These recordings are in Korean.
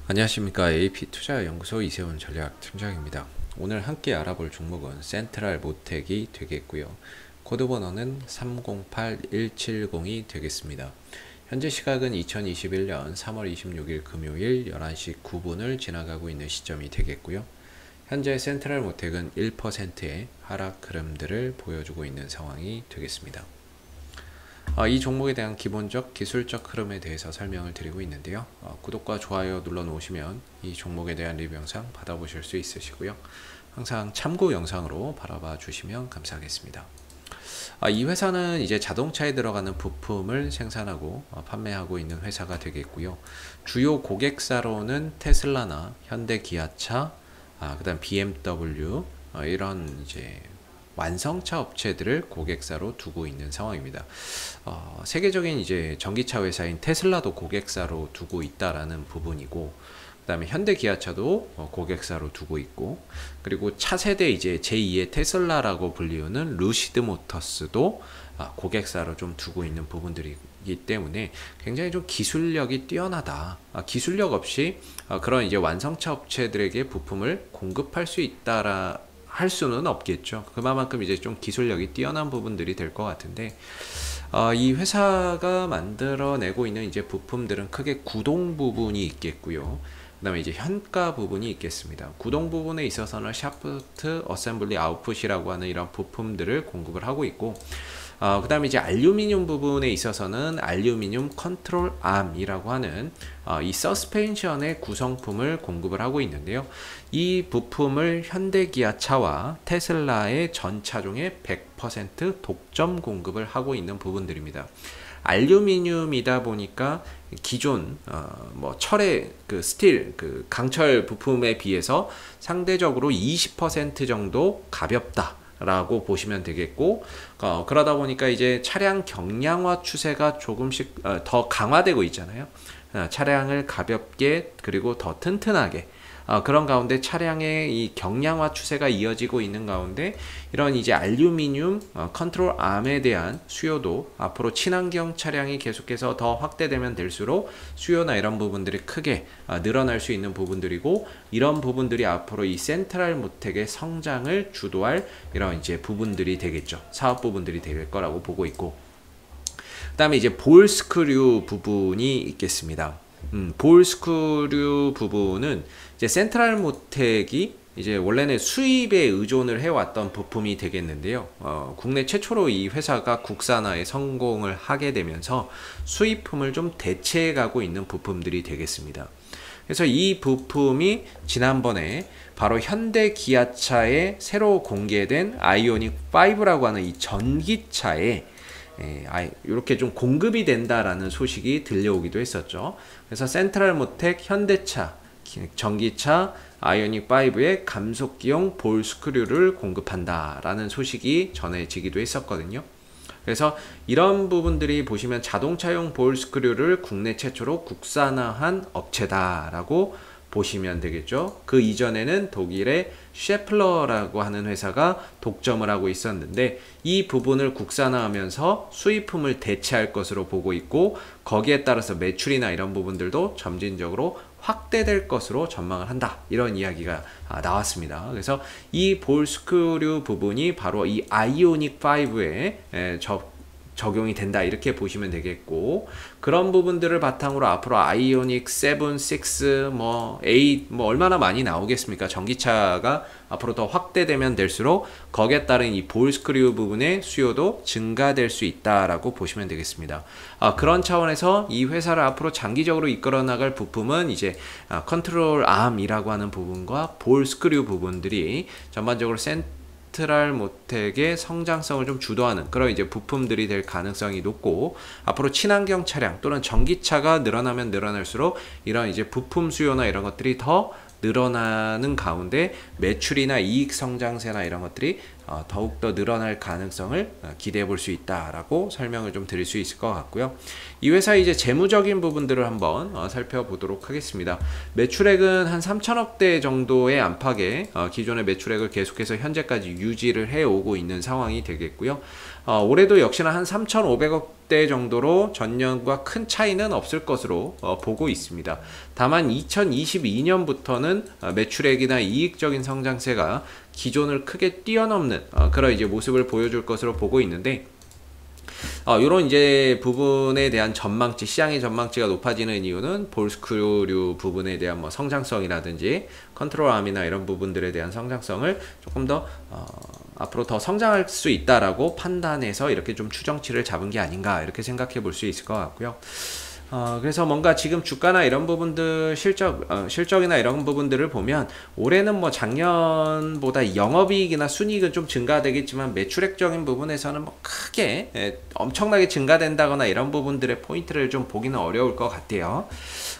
안녕하십니까. AP투자연구소 이세훈 전략팀장입니다. 오늘 함께 알아볼 종목은 센트럴 모텍이 되겠고요. 코드 번호는 308170이 되겠습니다. 현재 시각은 2021년 3월 26일 금요일 11시 9분을 지나가고 있는 시점이 되겠고요. 현재 센트럴 모텍은 1%의 하락 흐름들을 보여주고 있는 상황이 되겠습니다. 이 종목에 대한 기본적 기술적 흐름에 대해서 설명을 드리고 있는데요. 구독과 좋아요 눌러 놓으시면 이 종목에 대한 리뷰 영상 받아보실 수 있으시고요. 항상 참고 영상으로 바라봐 주시면 감사하겠습니다. 이 회사는 이제 자동차에 들어가는 부품을 생산하고 판매하고 있는 회사가 되겠고요. 주요 고객사로는 테슬라나 현대 기아차, 그다음 BMW 이런 이제 완성차 업체들을 고객사로 두고 있는 상황입니다. 세계적인 이제 전기차 회사인 테슬라도 고객사로 두고 있다라는 부분이고, 그 다음에 현대 기아차도 고객사로 두고 있고, 그리고 차세대 이제 제2의 테슬라라고 불리우는 루시드 모터스도 고객사로 좀 두고 있는 부분들이기 때문에 굉장히 좀 기술력이 뛰어나다. 기술력 없이 그런 이제 완성차 업체들에게 부품을 공급할 수 있다라 할 수는 없겠죠. 그만큼 이제 좀 기술력이 뛰어난 부분들이 될 것 같은데, 이 회사가 만들어내고 있는 이제 부품들은 크게 구동 부분이 있겠고요. 그 다음에 이제 현가 부분이 있겠습니다. 구동 부분에 있어서는 샤프트 어셈블리 아웃풋이라고 하는 이런 부품들을 공급을 하고 있고, 그 다음에 이제 알루미늄 부분에 있어서는 알루미늄 컨트롤 암이라고 하는 이 서스펜션의 구성품을 공급을 하고 있는데요. 이 부품을 현대기아차와 테슬라의 전 차종에 100% 독점 공급을 하고 있는 부분들입니다. 알루미늄이다 보니까 기존 뭐 철의 그 스틸 그 강철 부품에 비해서 상대적으로 20% 정도 가볍다 라고 보시면 되겠고, 그러다 보니까 이제 차량 경량화 추세가 조금씩 더 강화되고 있잖아요. 차량을 가볍게 그리고 더 튼튼하게 그런 가운데 차량의 이 경량화 추세가 이어지고 있는 가운데 이런 이제 알루미늄 컨트롤 암에 대한 수요도 앞으로 친환경 차량이 계속해서 더 확대되면 될수록 수요나 이런 부분들이 크게 늘어날 수 있는 부분들이고, 이런 부분들이 앞으로 이 센트럴 모텍의 성장을 주도할 이런 이제 부분들이 되겠죠. 사업 부분들이 될 거라고 보고 있고, 그 다음에 이제 볼 스크류 부분이 있겠습니다. 볼 스크류 부분은 이제 센트럴 모텍이 이제 원래는 수입에 의존을 해왔던 부품이 되겠는데요. 국내 최초로 이 회사가 국산화에 성공을 하게 되면서 수입품을 좀 대체해가고 있는 부품들이 되겠습니다. 그래서 이 부품이 지난번에 바로 현대 기아차에 새로 공개된 아이오닉 5라고 하는 이 전기차에 이렇게 좀 공급이 된다라는 소식이 들려오기도 했었죠. 그래서 센트럴 모텍 현대차 전기차 아이오닉 5에 감속기용 볼 스크류를 공급한다라는 소식이 전해지기도 했었거든요. 그래서 이런 부분들이 보시면 자동차용 볼 스크류를 국내 최초로 국산화한 업체다라고 보시면 되겠죠. 그 이전에는 독일의 셰플러라고 하는 회사가 독점을 하고 있었는데, 이 부분을 국산화하면서 수입품을 대체할 것으로 보고 있고, 거기에 따라서 매출이나 이런 부분들도 점진적으로 확대될 것으로 전망을 한다, 이런 이야기가 나왔습니다. 그래서 이 볼 스크류 부분이 바로 이 아이오닉 5에 적용이 된다, 이렇게 보시면 되겠고, 그런 부분들을 바탕으로 앞으로 아이오닉 7, 6, 뭐 8 뭐 얼마나 많이 나오겠습니까? 전기차가 앞으로 더 확대되면 될수록 거기에 따른 이 볼 스크류 부분의 수요도 증가될 수 있다라고 보시면 되겠습니다. 그런 차원에서 이 회사를 앞으로 장기적으로 이끌어 나갈 부품은 이제 컨트롤 암이라고 하는 부분과 볼 스크류 부분들이 전반적으로 센트럴 모텍의 성장성을 좀 주도하는 그런 이제 부품들이 될 가능성이 높고, 앞으로 친환경 차량 또는 전기차가 늘어나면 늘어날수록 이런 이제 부품 수요나 이런 것들이 더 늘어나는 가운데 매출이나 이익 성장세나 이런 것들이 더욱더 늘어날 가능성을 기대해 볼 수 있다라고 설명을 좀 드릴 수 있을 것 같고요. 이 회사의 이제 재무적인 부분들을 한번 살펴보도록 하겠습니다. 매출액은 한 3천억대 정도의 안팎의 기존의 매출액을 계속해서 현재까지 유지를 해오고 있는 상황이 되겠고요. 올해도 역시나 한 3,500억대 정도로 전년과 큰 차이는 없을 것으로 보고 있습니다. 다만 2022년부터는 매출액이나 이익적인 성장세가 기존을 크게 뛰어넘는 그런 이제 모습을 보여줄 것으로 보고 있는데, 요런 이제 부분에 대한 전망치, 시장의 전망치가 높아지는 이유는 볼스크류 부분에 대한 뭐 성장성이라든지 컨트롤암이나 이런 부분들에 대한 성장성을 조금 더 앞으로 더 성장할 수 있다라고 판단해서 이렇게 좀 추정치를 잡은 게 아닌가, 이렇게 생각해 볼 수 있을 것 같고요. 그래서 뭔가 지금 주가나 이런 부분들 실적이나 이런 부분들을 보면 올해는 뭐 작년보다 영업이익이나 순이익은 좀 증가되겠지만 매출액적인 부분에서는 뭐 크게 엄청나게 증가된다거나 이런 부분들의 포인트를 좀 보기는 어려울 것 같아요.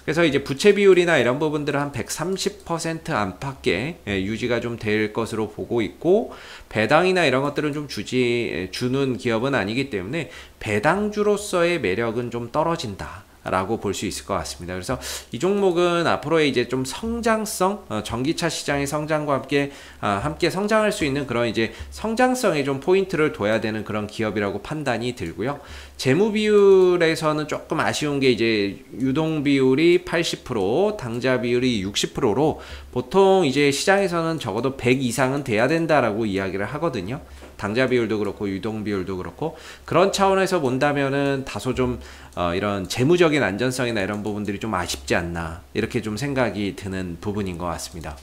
그래서 이제 부채 비율이나 이런 부분들은 한 130% 안팎에 유지가 좀 될 것으로 보고 있고, 배당이나 이런 것들은 좀 주는 기업은 아니기 때문에 배당주로서의 매력은 좀 떨어진다 라고 볼 수 있을 것 같습니다. 그래서 이 종목은 앞으로의 이제 좀 성장성, 전기차 시장의 성장과 함께 성장할 수 있는 그런 이제 성장성에 좀 포인트를 둬야 되는 그런 기업이라고 판단이 들고요. 재무 비율에서는 조금 아쉬운 게 이제 유동 비율이 80%, 당좌 비율이 60%로 보통 이제 시장에서는 적어도 100 이상은 돼야 된다라고 이야기를 하거든요. 당좌 비율도 그렇고 유동 비율도 그렇고, 그런 차원에서 본다면은 다소 좀 이런 재무적인 안전성이나 이런 부분들이 좀 아쉽지 않나, 이렇게 좀 생각이 드는 부분인 것 같습니다.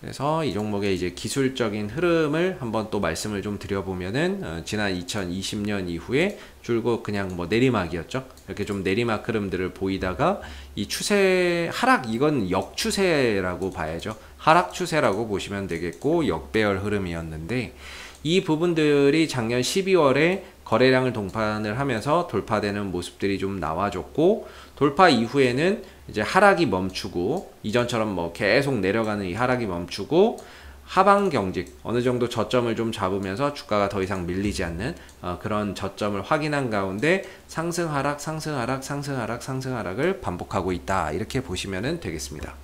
그래서 이 종목의 이제 기술적인 흐름을 한번 또 말씀을 좀 드려보면은, 지난 2020년 이후에 줄곧 그냥 뭐 내리막이었죠. 이렇게 좀 내리막 흐름들을 보이다가 이 추세 하락, 이건 역추세라고 봐야죠. 하락 추세라고 보시면 되겠고, 역배열 흐름이었는데, 이 부분들이 작년 12월에 거래량을 동반을 하면서 돌파되는 모습들이 좀 나와줬고, 돌파 이후에는 이제 하락이 멈추고, 이전처럼 뭐 계속 내려가는 이 하락이 멈추고, 하방 경직 어느 정도 저점을 좀 잡으면서 주가가 더 이상 밀리지 않는 그런 저점을 확인한 가운데 상승 하락, 상승 하락, 상승 하락, 상승 하락을 반복하고 있다, 이렇게 보시면 되겠습니다.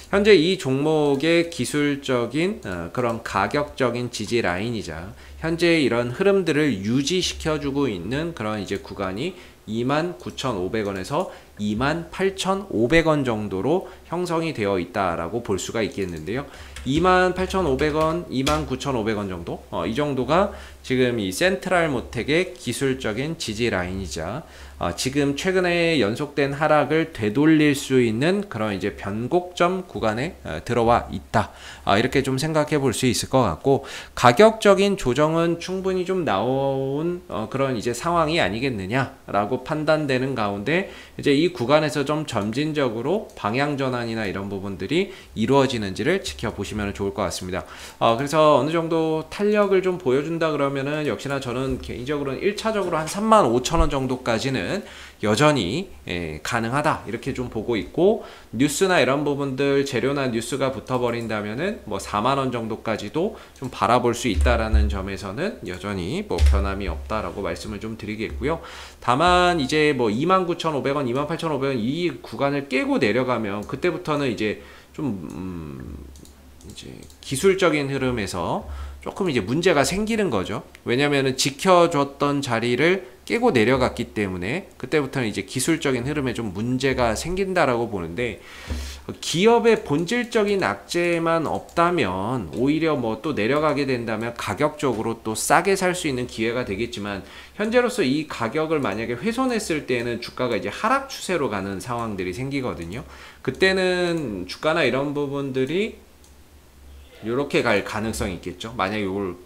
현재 이 종목의 기술적인 그런 가격적인 지지 라인이자 현재 이런 흐름들을 유지시켜주고 있는 그런 이제 구간이 29,500원에서 28,500원 정도로 형성이 되어 있다라고 볼 수가 있겠는데요. 28,500원, 29,500원 정도? 이 정도가 지금 이 센트럴모텍의 기술적인 지지 라인이자 지금 최근에 연속된 하락을 되돌릴 수 있는 그런 이제 변곡점 구간에 들어와 있다. 이렇게 좀 생각해 볼 수 있을 것 같고, 가격적인 조정은 충분히 좀 나온 그런 이제 상황이 아니겠느냐라고 판단되는 가운데, 이제 이 구간에서 좀 점진적으로 방향 전환이나 이런 부분들이 이루어지는지를 지켜보시면 좋을 것 같습니다. 그래서 어느 정도 탄력을 좀 보여준다 그러면은 역시나 저는 개인적으로는 1차적으로 한 35,000원 정도까지는 여전히 가능하다, 이렇게 좀 보고 있고, 뉴스나 이런 부분들, 재료나 뉴스가 붙어버린다면은 뭐 4만원 정도까지도 좀 바라볼 수 있다라는 점에서는 여전히 뭐 변함이 없다라고 말씀을 좀 드리겠고요. 다만 이제 뭐 29,500원, 28,500원 이 구간을 깨고 내려가면 그때부터는 이제 좀 이제 기술적인 흐름에서 조금 이제 문제가 생기는 거죠. 왜냐면은 지켜줬던 자리를 깨고 내려갔기 때문에 그때부터는 이제 기술적인 흐름에 좀 문제가 생긴다라고 보는데, 기업의 본질적인 악재만 없다면 오히려 뭐 또 내려가게 된다면 가격적으로 또 싸게 살 수 있는 기회가 되겠지만, 현재로서 이 가격을 만약에 훼손했을 때는 주가가 이제 하락 추세로 가는 상황들이 생기거든요. 그때는 주가나 이런 부분들이 이렇게 갈 가능성이 있겠죠. 만약에 이걸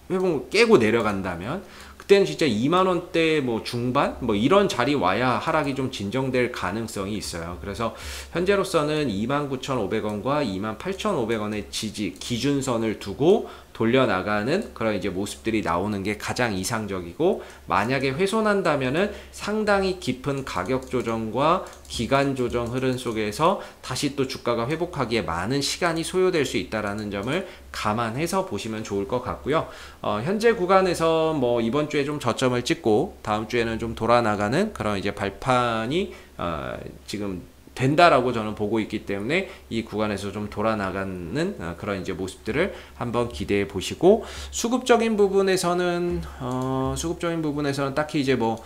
회복 깨고 내려간다면 그때는 진짜 2만원대 뭐 중반 뭐 이런 자리 와야 하락이 좀 진정될 가능성이 있어요. 그래서 현재로서는 29,500원과 28,500원의 지지 기준선을 두고 돌려나가는 그런 이제 모습들이 나오는 게 가장 이상적이고, 만약에 훼손한다면은 상당히 깊은 가격 조정과 기간 조정 흐름 속에서 다시 또 주가가 회복하기에 많은 시간이 소요될 수 있다라는 점을 감안해서 보시면 좋을 것 같고요. 현재 구간에서 뭐 이번 주에 좀 저점을 찍고 다음 주에는 좀 돌아나가는 그런 이제 발판이 지금 된다라고 저는 보고 있기 때문에 이 구간에서 좀 돌아나가는 그런 이제 모습들을 한번 기대해 보시고, 수급적인 부분에서는 딱히 이제 뭐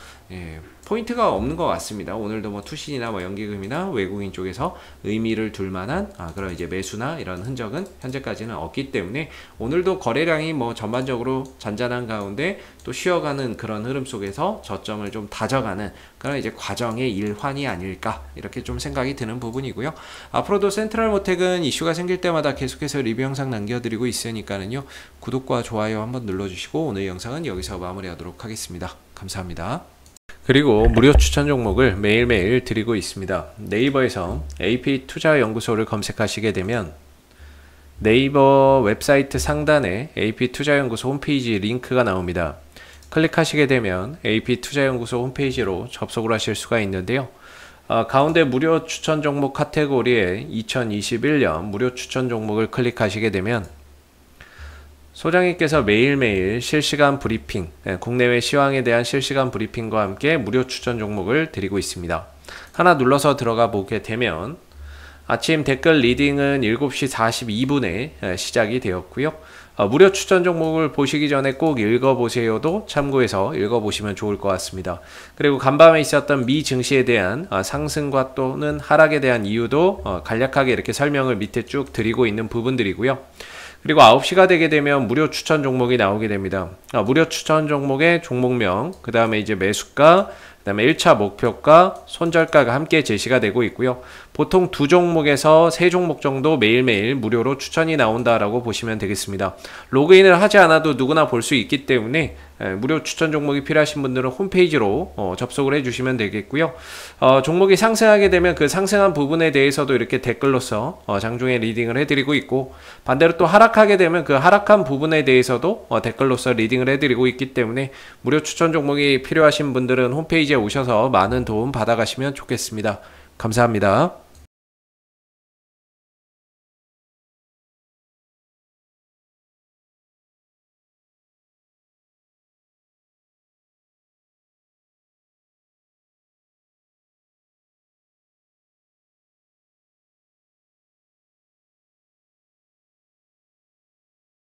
포인트가 없는 것 같습니다. 오늘도 뭐 투신이나 뭐 연기금이나 외국인 쪽에서 의미를 둘 만한 그런 이제 매수나 이런 흔적은 현재까지는 없기 때문에, 오늘도 거래량이 뭐 전반적으로 잔잔한 가운데 또 쉬어가는 그런 흐름 속에서 저점을 좀 다져가는 그런 이제 과정의 일환이 아닐까, 이렇게 좀 생각이 드는 부분이고요. 앞으로도 센트럴모텍은 이슈가 생길 때마다 계속해서 리뷰 영상 남겨드리고 있으니까는요, 구독과 좋아요 한번 눌러주시고, 오늘 영상은 여기서 마무리하도록 하겠습니다. 감사합니다. 그리고 무료 추천 종목을 매일매일 드리고 있습니다. 네이버에서 AP투자연구소를 검색하시게 되면 네이버 웹사이트 상단에 AP투자연구소 홈페이지 링크가 나옵니다. 클릭하시게 되면 AP투자연구소 홈페이지로 접속을 하실 수가 있는데요. 가운데 무료 추천 종목 카테고리에 2021년 무료 추천 종목을 클릭하시게 되면 소장님께서 매일매일 실시간 브리핑, 국내외 시황에 대한 실시간 브리핑과 함께 무료 추천 종목을 드리고 있습니다. 하나 눌러서 들어가 보게 되면 아침 댓글 리딩은 7시 42분에 시작이 되었고요. 무료 추천 종목을 보시기 전에 꼭 읽어보세요도 참고해서 읽어보시면 좋을 것 같습니다. 그리고 간밤에 있었던 미 증시에 대한 상승과 또는 하락에 대한 이유도 간략하게 이렇게 설명을 밑에 쭉 드리고 있는 부분들이고요. 그리고 9시가 되게 되면 무료 추천 종목이 나오게 됩니다. 무료 추천 종목의 종목명, 그 다음에 이제 매수가, 그 다음에 1차 목표가, 손절가가 함께 제시가 되고 있고요. 보통 2종목에서 3종목 정도 매일매일 무료로 추천이 나온다라고 보시면 되겠습니다. 로그인을 하지 않아도 누구나 볼 수 있기 때문에 무료 추천 종목이 필요하신 분들은 홈페이지로 접속을 해주시면 되겠고요. 종목이 상승하게 되면 그 상승한 부분에 대해서도 이렇게 댓글로서 장중에 리딩을 해드리고 있고, 반대로 또 하락하게 되면 그 하락한 부분에 대해서도 댓글로서 리딩을 해드리고 있기 때문에 무료 추천 종목이 필요하신 분들은 홈페이지에 오셔서 많은 도움 받아가시면 좋겠습니다. 감사합니다.